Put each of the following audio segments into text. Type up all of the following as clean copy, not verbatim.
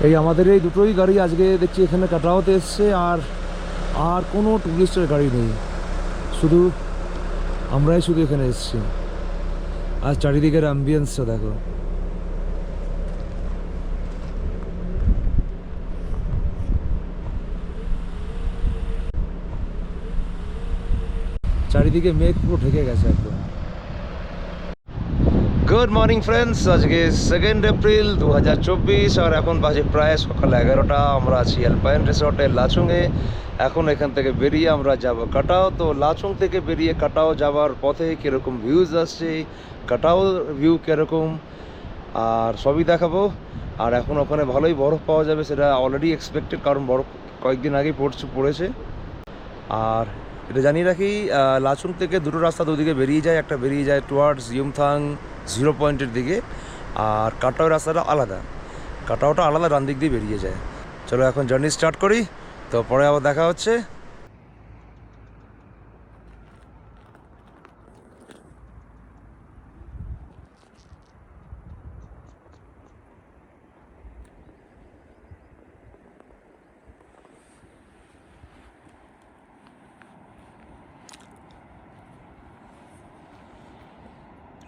এই আমাদের এই দুটোই গাড়ি আজকে দেখছি এখানে কাটাওতে এসছে, আর আর কোনো টুরিস্টের গাড়ি নেই, শুধু আমরাই শুধু এখানে এসছি। আর চারিদিকের অ্যাম্বিয়েন্সটা দেখো। চারিদিকে মেঘ পুরো ঢেকে গেছে একদম। গুড মর্নিং ফ্রেন্ডস, আজকে 2 এপ্রিল 2024, আর এখন বাজে প্রায় সকাল 11টা। আমরা আছি অ্যালপাইন রিসর্টে লাচুংয়ে। এখন এখান থেকে বেরিয়ে আমরা যাব কাটাও। তো লাচুং থেকে বেরিয়ে কাটাও যাওয়ার পথে কীরকম ভিউজ আসছে, কাটাও ভিউ কীরকম, আর সবই দেখাবো। আর এখন ওখানে ভালোই বরফ পাওয়া যাবে, সেটা অলরেডি এক্সপেক্টেড, কারণ বরফ কয়েকদিন আগেই পড়েছে। আর এটা জানিয়ে রাখি, লাচুং থেকে দুটো রাস্তা দুদিকে বেরিয়ে যায়। একটা বেরিয়ে যায় টুয়ার্ডস ইয়ুমথাং জিরো পয়েন্টের দিকে, আর কাটাও রাস্তাটা আলাদা। কাটাওটা আলাদা, ডান দিক দিয়ে বেরিয়ে যায়। চলো এখন জার্নি স্টার্ট করি, তো পরে আবার দেখা হচ্ছে।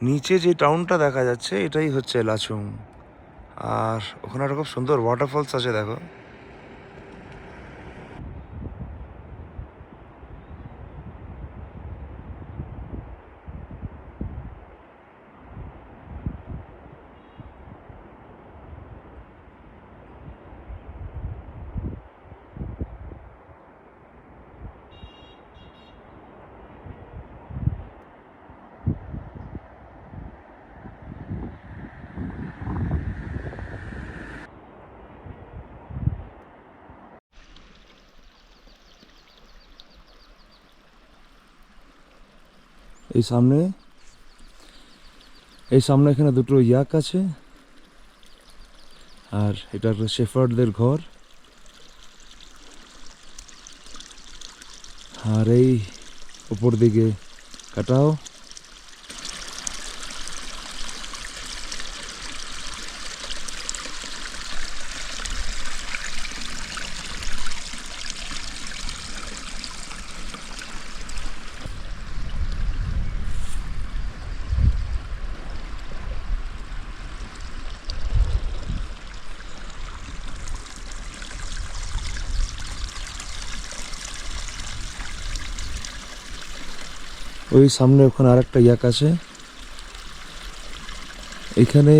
নিচে যে টাউনটা দেখা যাচ্ছে এটাই হচ্ছে লাচুং, আর ওখানে একটা খুব সুন্দর ওয়াটারফলস আছে দেখো। এই সামনে এখানে দুটো ইয়াক আছে, আর এটা একটা শেফার্ডদের ঘর। আর এই উপর দিকে কাটাও। ওই সামনে ওখানে আরেকটা ইয়াক আছে। এখানে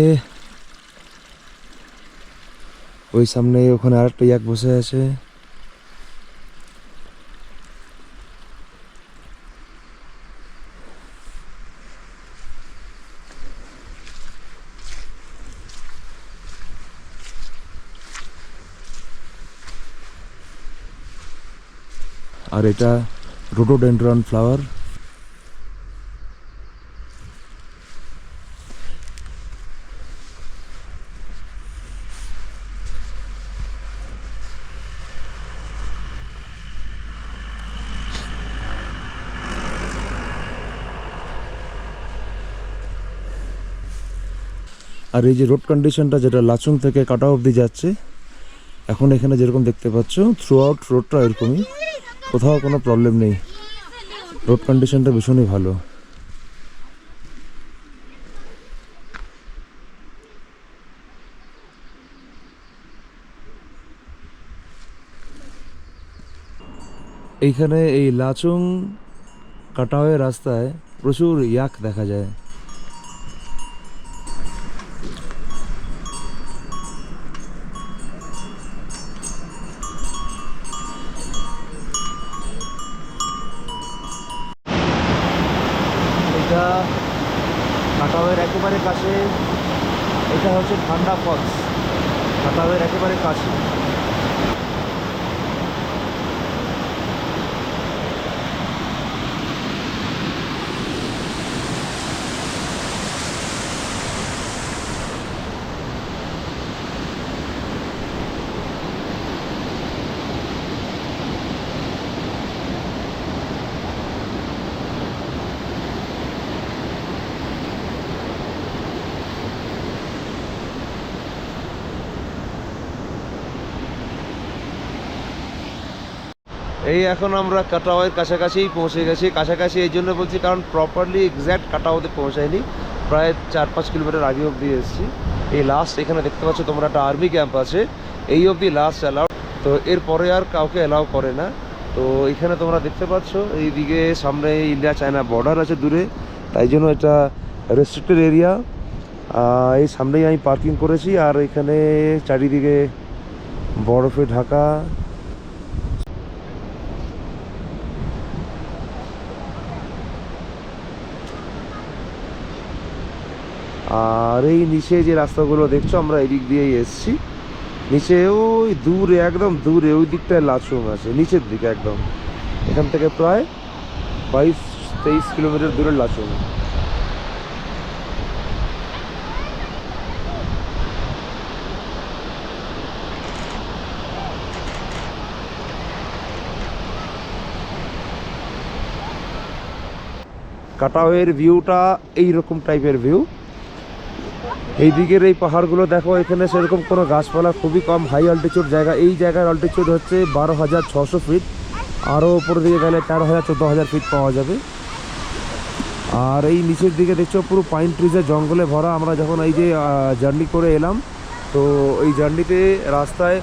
ওই সামনে ওখানে আরেকটা ইয়াক বসে আছে। আর এটা রোডোডেন্ড্রন ফ্লাওয়ার। আর এই যে রোড কন্ডিশনটা, যেটা লাচুং থেকে কাটাও অবধি যাচ্ছে, এখন এখানে যেরকম দেখতে পাচ্ছ থ্রু আউট রোডটা এরকমই, কোথাও কোনো প্রবলেম নেই। রোড কন্ডিশনটা ভীষণই ভালো। এইখানে এই লাচুং কাটাওয়ের রাস্তায় প্রচুর ইয়াক দেখা যায়। এটা কাটাওয়ের একেবারে কাছে, এটা হচ্ছে ঠান্ডা ফলস, কাটাওয়ের একেবারে কাছে। এই এখন আমরা কাটাওয়ের কাছাকাছি পৌঁছে গেছি। কাছাকাছি এই জন্য বলছি কারণ প্রপারলি এক্স্যাক্ট কাটাওতে পৌঁছায়নি, প্রায় 4-5 কিলোমিটার আগে অবধি এসেছি। এই লাস্ট এখানে দেখতে পাচ্ছ তোমরা একটা আর্মি ক্যাম্প আছে, এই অবধি লাস্ট অ্যালাউ, তো এরপরে আর কাউকে অ্যালাউ করে না। তো এখানে তোমরা দেখতে পাচ্ছ এইদিকে সামনে ইন্ডিয়া চায়না বর্ডার আছে দূরে, তাই জন্য এটা রেস্ট্রিক্টেড এরিয়া। এই সামনেই আমি পার্কিং করেছি, আর এখানে চারিদিকে বরফে ঢাকা। আর এই নিচে যে রাস্তাগুলো দেখছো আমরা এদিক দিয়েই এসছি। নিচে ওই দূরে, একদম দূরে ওই দিকটায় লাচুং আছে, নিচের দিকে একদম। এখান থেকে প্রায় 22-23 কিলোমিটার দূরে লাচুং। কাটাওয়ের ভিউটা এইরকম টাইপের ভিউ। এই দিকের এই পাহাড়গুলো দেখো, এখানে সেরকম কোনো গাছপালা খুবই কম, হাই অল্টিচিউড জায়গা। এই জায়গার অল্টিচিউড হচ্ছে 12,600 ফিট, আরও উপরের দিকে গেলে 13,000-14,000 ফিট পাওয়া যাবে। আর এই নিচের দিকে দেখছো পুরো পাইন ট্রিজের জঙ্গলে ভরা। আমরা যখন এই যে জার্নি করে এলাম, তো এই জার্নিতে রাস্তায়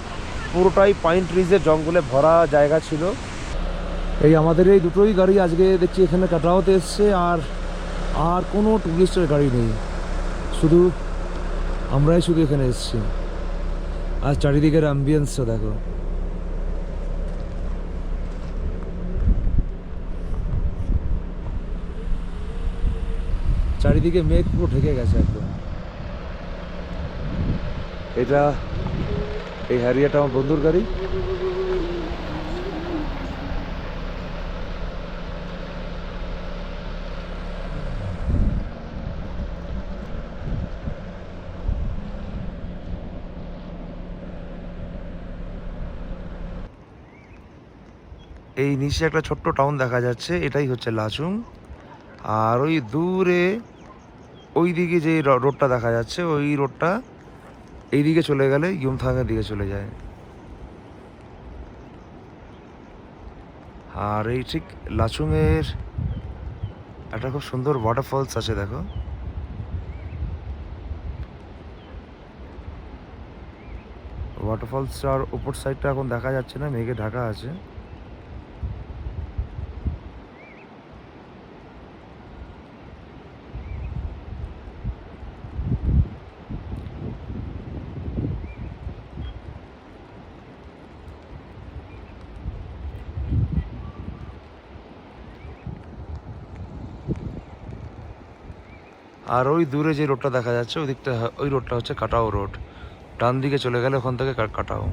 পুরোটাই পাইন ট্রিজের জঙ্গলে ভরা জায়গা ছিল। এই আমাদের এই দুটোই গাড়ি আজকে দেখছি এখানে কাটাওতে এসছে, আর কোনো টুরিস্টের গাড়ি নেই, শুধু আমরাই শুধু এখানে এসেছি। আর চারিদিকের অ্যাম্বিয়েন্সটা দেখো। চারিদিকে মেঘ পুরো ঢেকে গেছে একদম। এটা এই হ্যারিয়াটা আমার বন্ধুর গাড়ি। এই নিচে একটা ছোট্ট টাউন দেখা যাচ্ছে, এটাই হচ্ছে লাচুং। আর ওই দূরে ওই দিকে যে রোডটা দেখা যাচ্ছে, ওই রোডটা এই দিকে চলে গেলে ইয়ুমথাংয়ের দিকে চলে যায়। আর এই ঠিক লাচুংয়ের একটা খুব সুন্দর ওয়াটারফলস আছে দেখো। ওয়াটারফলসটার উপর সাইডটা এখন দেখা যাচ্ছে না, মেঘে ঢাকা আছে। আর ওই দূরে যে রোডটা দেখা যাচ্ছে ওই দিকটা, ওই রোডটা হচ্ছে কাটাও রোড। ডান দিকে চলে গেলে ওখান থেকে কাটাও।